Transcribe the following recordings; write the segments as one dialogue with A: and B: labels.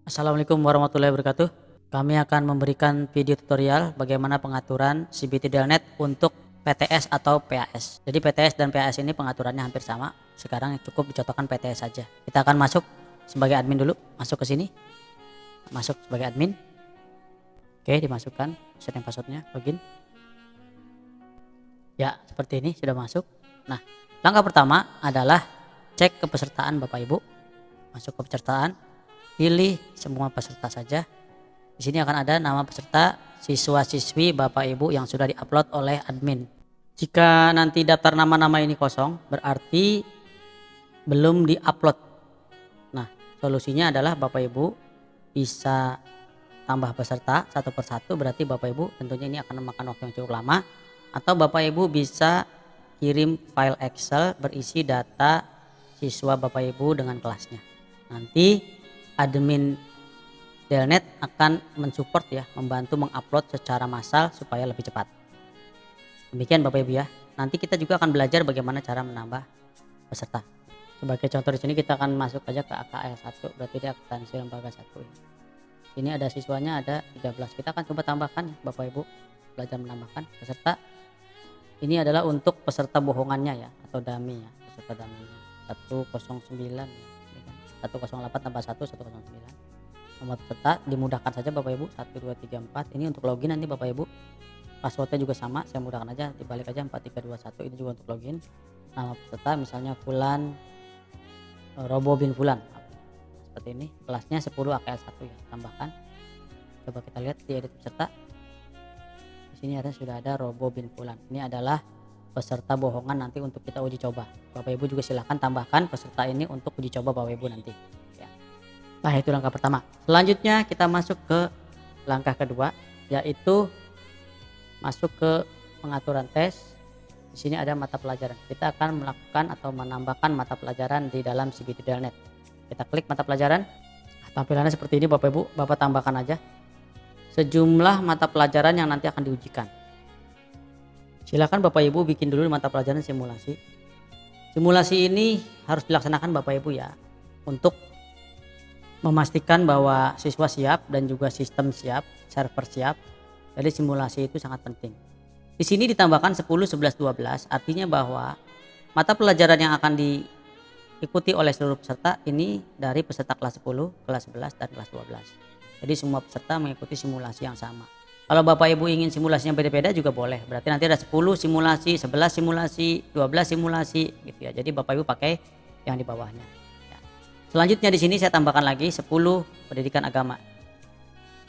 A: Assalamualaikum warahmatullahi wabarakatuh. Kami akan memberikan video tutorial bagaimana pengaturan CBT-Delnet untuk PTS atau PAS. Jadi PTS dan PAS ini pengaturannya hampir sama. Sekarang cukup dicontohkan PTS saja. Kita akan masuk sebagai admin dulu. Masuk ke sini. Masuk sebagai admin. Oke, dimasukkan username passwordnya, login. Ya, seperti ini sudah masuk. Nah, langkah pertama adalah cek kepesertaan Bapak Ibu. Masuk ke pesertaan. Pilih semua peserta saja. Di sini akan ada nama peserta, siswa-siswi, Bapak Ibu yang sudah diupload oleh admin. Jika nanti daftar nama-nama ini kosong, berarti belum diupload. Nah, solusinya adalah Bapak Ibu bisa tambah peserta satu persatu, berarti Bapak Ibu tentunya ini akan memakan waktu yang cukup lama. Atau Bapak Ibu bisa kirim file Excel berisi data siswa Bapak Ibu dengan kelasnya. Nanti admin Delnet akan mensupport ya, membantu mengupload secara massal supaya lebih cepat. Demikian Bapak Ibu ya. Nanti kita juga akan belajar bagaimana cara menambah peserta. Sebagai contoh di sini kita akan masuk aja ke AKL 1, berarti di akuntansi lembaga 1 ini. Ini ada siswanya ada 13. Kita akan coba tambahkan ya Bapak Ibu, belajar menambahkan peserta. Ini adalah untuk peserta bohongannya ya, atau dummy ya, peserta dummy-nya 109 ya. 108 tambah 1 109. Nomor peserta dimudahkan saja Bapak Ibu 1 2 3 4. Ini untuk login nanti Bapak Ibu. Passwordnya juga sama, saya mudahkan aja, dibalik aja 4321. Ini juga untuk login. Nama peserta misalnya Fulan Robo bin Fulan. Seperti ini. Kelasnya 10 AKL 1 ya, tambahkan. Coba kita lihat di edit peserta. Di sini sudah ada Robo bin Fulan. Ini adalah peserta bohongan nanti untuk kita uji coba. Bapak Ibu juga silahkan tambahkan peserta ini untuk uji coba Bapak Ibu nanti ya. Nah, itu langkah pertama. Selanjutnya kita masuk ke langkah kedua, yaitu masuk ke pengaturan tes. Di sini ada mata pelajaran. Kita akan melakukan atau menambahkan mata pelajaran di dalam CBT Delnet. Kita klik mata pelajaran. Tampilannya seperti ini Bapak Ibu. Bapak tambahkan aja sejumlah mata pelajaran yang nanti akan diujikan. Silakan Bapak Ibu bikin dulu mata pelajaran simulasi. Simulasi ini harus dilaksanakan Bapak Ibu ya, untuk memastikan bahwa siswa siap dan juga sistem siap, server siap. Jadi simulasi itu sangat penting. Di sini ditambahkan 10, 11, 12, artinya bahwa mata pelajaran yang akan diikuti oleh seluruh peserta ini dari peserta kelas 10, kelas 11, dan kelas 12. Jadi semua peserta mengikuti simulasi yang sama. Kalau Bapak Ibu ingin simulasinya beda-beda juga boleh. Berarti nanti ada 10 simulasi, 11 simulasi, 12 simulasi gitu ya. Jadi Bapak Ibu pakai yang di bawahnya. Ya. Selanjutnya di sini saya tambahkan lagi 10 pendidikan agama.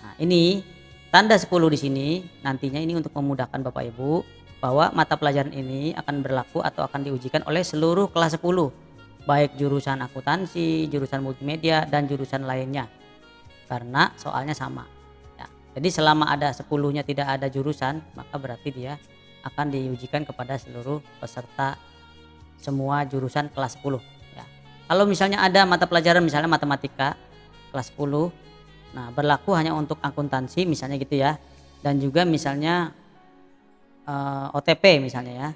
A: Nah, ini tanda 10 di sini nantinya ini untuk memudahkan Bapak Ibu bahwa mata pelajaran ini akan berlaku atau akan diujikan oleh seluruh kelas 10. Baik jurusan akuntansi, jurusan multimedia, dan jurusan lainnya. Karena soalnya sama. Jadi selama ada 10-nya tidak ada jurusan, maka berarti dia akan diujikan kepada seluruh peserta semua jurusan kelas 10 ya. Kalau misalnya ada mata pelajaran misalnya matematika kelas 10, nah berlaku hanya untuk akuntansi misalnya gitu ya. Dan juga misalnya OTP misalnya ya.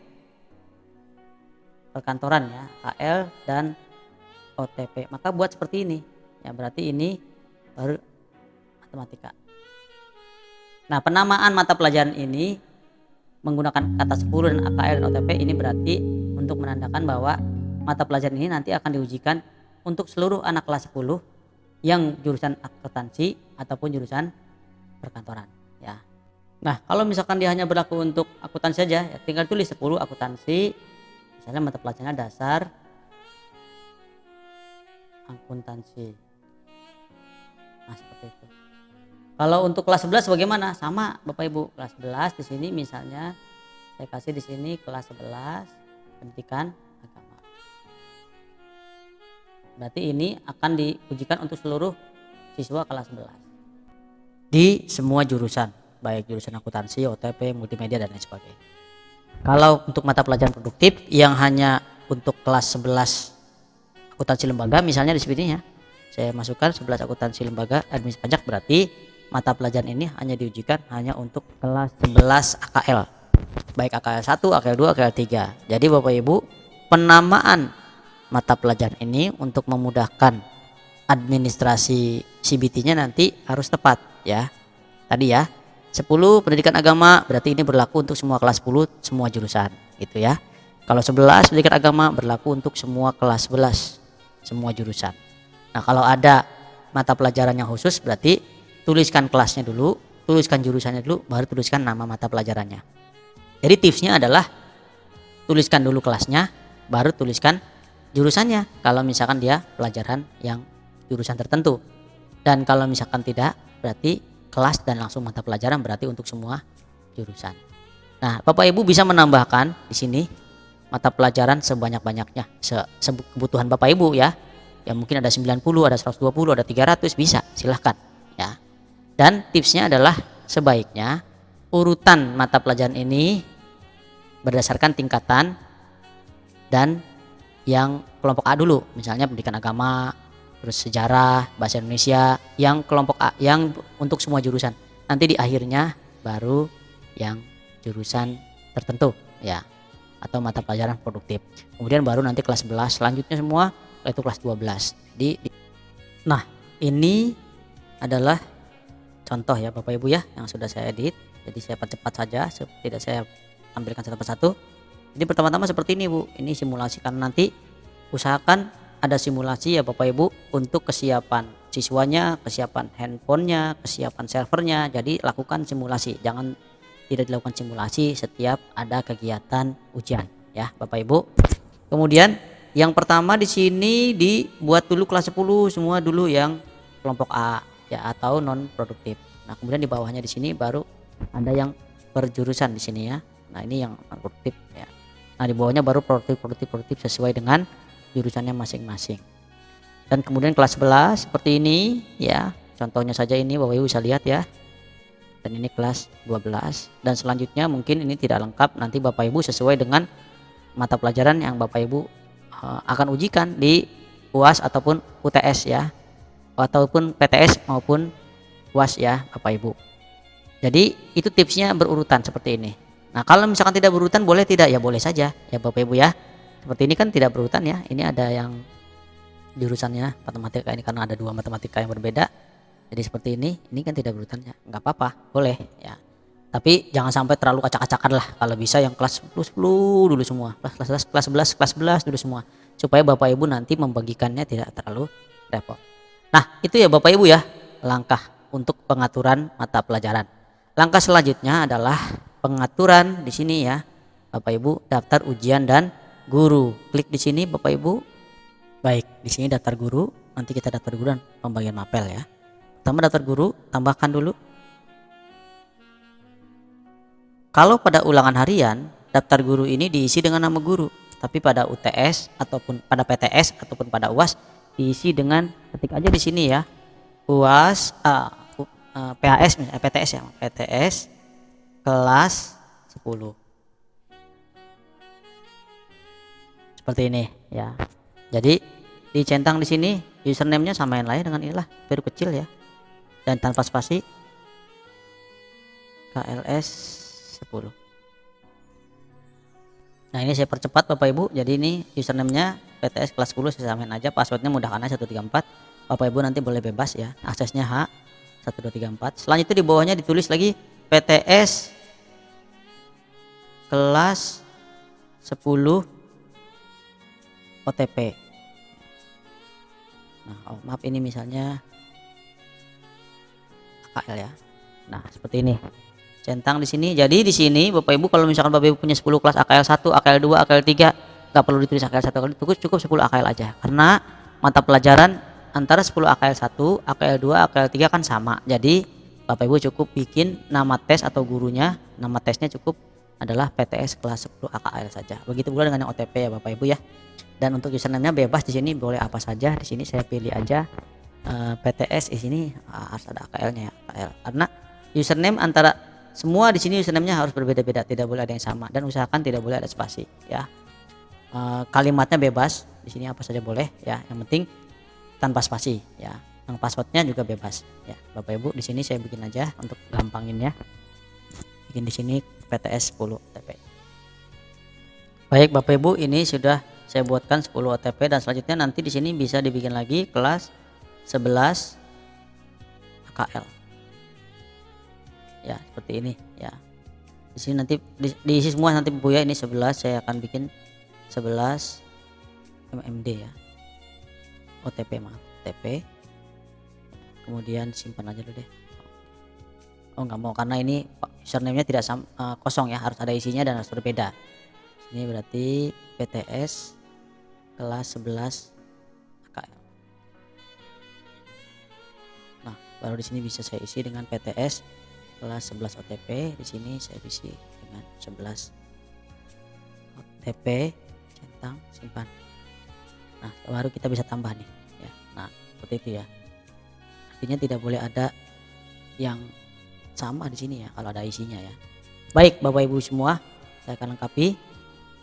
A: Perkantoran ya, KL dan OTP. Maka buat seperti ini. Ya berarti ini baru matematika. Nah, penamaan mata pelajaran ini menggunakan kata 10 dan AKL dan OTP ini berarti untuk menandakan bahwa mata pelajaran ini nanti akan diujikan untuk seluruh anak kelas 10 yang jurusan akuntansi ataupun jurusan perkantoran ya. Nah, kalau misalkan dia hanya berlaku untuk akuntansi saja ya, tinggal tulis 10 akuntansi. Misalnya mata pelajarannya dasar akuntansi. Nah, seperti itu. Kalau untuk kelas 11 bagaimana? Sama Bapak Ibu, kelas 11 di sini misalnya saya kasih di sini kelas 11 pendidikan agama. Berarti ini akan diujikan untuk seluruh siswa kelas 11 di semua jurusan, baik jurusan akuntansi, OTP, multimedia, dan lain sebagainya. Kalau untuk mata pelajaran produktif yang hanya untuk kelas 11 akuntansi lembaga misalnya di sini ya, saya masukkan 11 akuntansi lembaga administrasi pajak, berarti mata pelajaran ini hanya diujikan hanya untuk kelas 11 AKL. Baik AKL 1, AKL 2, AKL 3. Jadi Bapak Ibu, penamaan mata pelajaran ini untuk memudahkan administrasi CBT-nya nanti harus tepat ya. Tadi ya 10 pendidikan agama berarti ini berlaku untuk semua kelas 10 semua jurusan gitu ya. Kalau 11 pendidikan agama berlaku untuk semua kelas 11 semua jurusan. Nah kalau ada mata pelajaran yang khusus berarti tuliskan kelasnya dulu, tuliskan jurusannya dulu, baru tuliskan nama mata pelajarannya. Jadi tipsnya adalah tuliskan dulu kelasnya, baru tuliskan jurusannya kalau misalkan dia pelajaran yang jurusan tertentu. Dan kalau misalkan tidak, berarti kelas dan langsung mata pelajaran berarti untuk semua jurusan. Nah, Bapak Ibu bisa menambahkan di sini mata pelajaran sebanyak-banyaknya, kebutuhan Bapak Ibu ya. Ya mungkin ada 90, ada 120, ada 300 bisa, silahkan ya. Dan tipsnya adalah sebaiknya urutan mata pelajaran ini berdasarkan tingkatan dan yang kelompok A dulu, misalnya pendidikan agama, terus sejarah, bahasa Indonesia, yang kelompok A yang untuk semua jurusan. Nanti di akhirnya baru yang jurusan tertentu ya, atau mata pelajaran produktif. Kemudian baru nanti kelas 11, selanjutnya semua itu kelas 12. Nah, ini adalah contoh ya Bapak Ibu ya yang sudah saya edit. Jadi saya percepat saja, tidak saya tampilkan satu persatu. Jadi pertama-tama seperti ini Bu, ini simulasi karena nanti usahakan ada simulasi ya Bapak Ibu untuk kesiapan siswanya, kesiapan handphonenya, kesiapan servernya. Jadi lakukan simulasi, jangan tidak dilakukan simulasi setiap ada kegiatan ujian ya Bapak Ibu. Kemudian yang pertama di sini dibuat dulu kelas 10 semua dulu yang kelompok A ya atau non produktif. Nah, kemudian di bawahnya di sini baru ada yang berjurusan di sini ya. Nah, ini yang non produktif ya. Nah, di bawahnya baru produktif sesuai dengan jurusannya masing-masing. Dan kemudian kelas 11 seperti ini ya, contohnya saja ini Bapak Ibu bisa lihat ya. Dan ini kelas 12 dan selanjutnya mungkin ini tidak lengkap, nanti Bapak Ibu sesuai dengan mata pelajaran yang Bapak Ibu akan ujikan di UAS ataupun UTS ya, ataupun PTS maupun UAS ya Bapak Ibu. Jadi itu tipsnya berurutan seperti ini. Nah, kalau misalkan tidak berurutan boleh tidak? Ya boleh saja ya Bapak Ibu ya. Seperti ini kan tidak berurutan ya. Ini ada yang jurusannya matematika, ini karena ada 2 matematika yang berbeda. Jadi seperti ini kan tidak berurutan ya. Nggak apa-apa, boleh ya. Tapi jangan sampai terlalu acak-acakan lah. Kalau bisa yang kelas 10 dulu semua. Kelas 11 dulu semua. Supaya Bapak Ibu nanti membagikannya tidak terlalu repot. Nah, itu ya Bapak Ibu ya, langkah untuk pengaturan mata pelajaran. Langkah selanjutnya adalah pengaturan di sini ya. Bapak Ibu daftar ujian dan guru. Klik di sini Bapak Ibu. Baik, di sini daftar guru. Nanti kita daftar guru dan pembagian mapel ya. Pertama daftar guru, tambahkan dulu. Kalau pada ulangan harian, daftar guru ini diisi dengan nama guru. Tapi pada UTS ataupun pada PTS ataupun pada UAS diisi dengan, ketik aja di sini ya. UAS PAS misalnya, PTS ya, PTS kelas 10. Seperti ini ya. Jadi dicentang di sini username-nya samain lah ya dengan inilah, huruf kecil ya. Dan tanpa spasi. KLS 10. Nah, ini saya percepat Bapak Ibu. Jadi ini username-nya PTS kelas 10 saya samain aja, passwordnya mudahkan aja 134. Bapak Ibu nanti boleh bebas ya. Aksesnya H1234. Selanjutnya di bawahnya ditulis lagi PTS kelas 10 OTP. Nah, maaf ini misalnya AKL ya. Nah, seperti ini. Centang di sini. Jadi di sini Bapak Ibu kalau misalkan Bapak Ibu punya 10 kelas AKL 1, AKL 2, AKL 3, nggak perlu ditulis AKL 1, cukup 10 AKL aja. Karena mata pelajaran antara 10 AKL 1, AKL 2, AKL 3 kan sama. Jadi Bapak Ibu cukup bikin nama tes atau gurunya, nama tesnya cukup adalah PTS kelas 10 AKL saja. Begitu pula dengan yang OTP ya Bapak Ibu ya. Dan untuk username-nya bebas di sini, boleh apa saja. Di sini saya pilih aja PTS, di sini harus ada AKL-nya ya, AKL. Karena username antara semua di sini username-nya harus berbeda-beda, tidak boleh ada yang sama, dan usahakan tidak boleh ada spasi ya. Kalimatnya bebas, di sini apa saja boleh ya, yang penting tanpa spasi ya. Yang passwordnya juga bebas ya Bapak Ibu. Di sini saya bikin aja untuk gampangin ya, bikin di sini PTS 10 OTP. Baik Bapak Ibu, ini sudah saya buatkan 10 OTP dan selanjutnya nanti di sini bisa dibikin lagi kelas 11 AKL. Ya, seperti ini ya. Di sini nanti diisi semua nanti Buya, ini 11 saya akan bikin 11 MMD ya. OTP maaf, OTP. Kemudian simpan aja dulu deh. Oh nggak mau, karena ini username-nya tidak kosong ya, harus ada isinya dan harus berbeda. Ini berarti PTS kelas 11 AKL. Nah, baru di sini bisa saya isi dengan PTS kelas 11 OTP. Di sini saya isi dengan 11 OTP, centang, simpan. Nah, baru kita bisa tambah nih ya. Nah, seperti itu ya. Artinya tidak boleh ada yang sama di sini ya kalau ada isinya ya. Baik Bapak Ibu semua, saya akan lengkapi.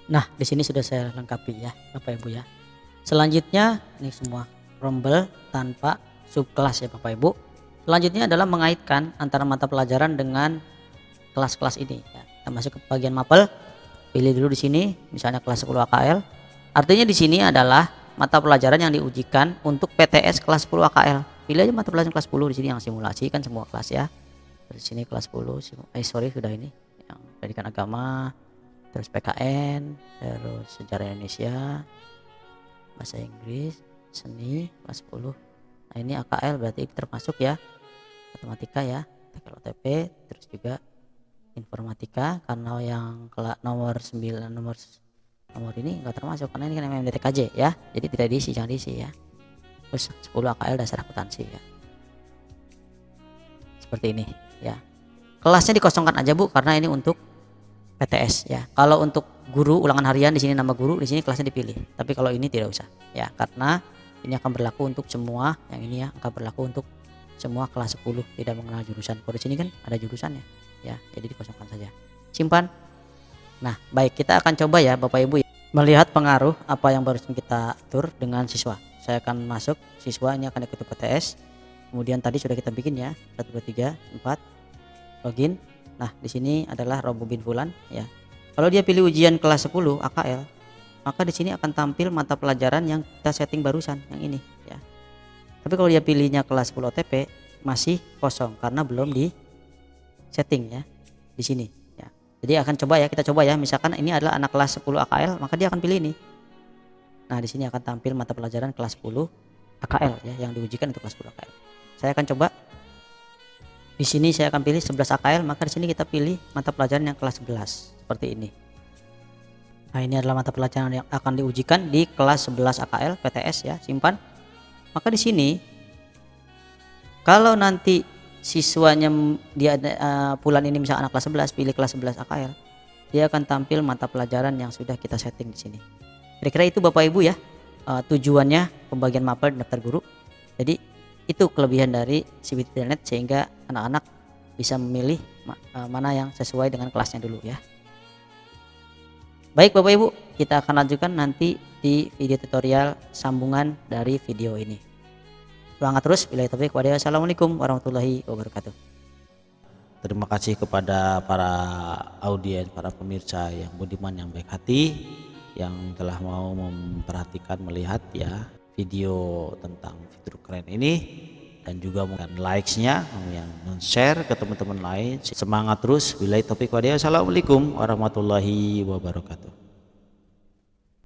A: Nah, di sini sudah saya lengkapi ya Bapak Ibu ya. Selanjutnya ini semua rombel tanpa subkelas ya Bapak Ibu. Selanjutnya adalah mengaitkan antara mata pelajaran dengan kelas-kelas ini ya. Kita masuk ke bagian mapel. Pilih dulu di sini misalnya kelas 10 AKL. Artinya di sini adalah mata pelajaran yang diujikan untuk PTS kelas 10 AKL. Pilih aja mata pelajaran kelas 10 di sini yang simulasi kan semua kelas ya. Di sini kelas 10 sudah ini yang pendidikan agama, terus PKN, terus sejarah Indonesia, bahasa Inggris, seni kelas 10. Nah, ini AKL berarti termasuk ya matematika ya, OTP, terus juga informatika, karena yang nomor 9 nomor ini enggak termasuk karena ini kan MMDTKJ ya. Jadi tidak diisi, jangan diisi ya. Terus 10 AKL dasar akuntansi ya. Seperti ini ya. Kelasnya dikosongkan aja Bu, karena ini untuk PTS ya. Kalau untuk guru ulangan harian di sini nama guru, di sini kelasnya dipilih. Tapi kalau ini tidak usah ya, karena ini akan berlaku untuk semua yang ini ya, akan berlaku untuk semua kelas 10 tidak mengenal jurusan. Kalau di sini kan ada jurusannya ya, jadi dikosongkan saja. Simpan. Nah, baik, kita akan coba ya Bapak Ibu melihat pengaruh apa yang baru kita atur dengan siswa. Saya akan masuk, siswa ini akan ikut PTS. Kemudian tadi sudah kita bikin ya 1 2 3 4 login. Nah, di sini adalah Robo bin Fulan ya. Kalau dia pilih ujian kelas 10 AKL, maka di sini akan tampil mata pelajaran yang kita setting barusan yang ini ya. Tapi kalau dia pilihnya kelas 10 OTP masih kosong karena belum di setting ya di sini ya. Jadi akan coba ya, kita coba ya. Misalkan ini adalah anak kelas 10 AKL, maka dia akan pilih ini. Nah, di sini akan tampil mata pelajaran kelas 10 AKL ya, yang diujikan untuk kelas 10 AKL. Saya akan coba. Di sini saya akan pilih 11 AKL, maka di sini kita pilih mata pelajaran yang kelas 11 seperti ini. Nah, ini adalah mata pelajaran yang akan diujikan di kelas 11 AKL PTS ya, simpan. Maka di sini kalau nanti siswanya dia Fulan ini misalnya anak kelas 11, pilih kelas 11 AKL, dia akan tampil mata pelajaran yang sudah kita setting di sini. Kira-kira itu Bapak Ibu ya, tujuannya pembagian mapel dan daftar guru. Jadi itu kelebihan dari CBT.net, sehingga anak-anak bisa memilih mana yang sesuai dengan kelasnya dulu ya. Baik Bapak Ibu, kita akan lanjutkan nanti di video tutorial sambungan dari video ini. Semangat terus, billahi taufiq walhidayah. Assalamualaikum warahmatullahi wabarakatuh.
B: Terima kasih kepada para audiens, para pemirsa yang budiman, yang baik hati, yang telah mau memperhatikan, melihat ya video tentang fitur keren ini, dan juga mungkin likes-nya, yang share ke teman-teman lain. Semangat terus, billahi taufiq walhidayah. Assalamualaikum warahmatullahi wabarakatuh.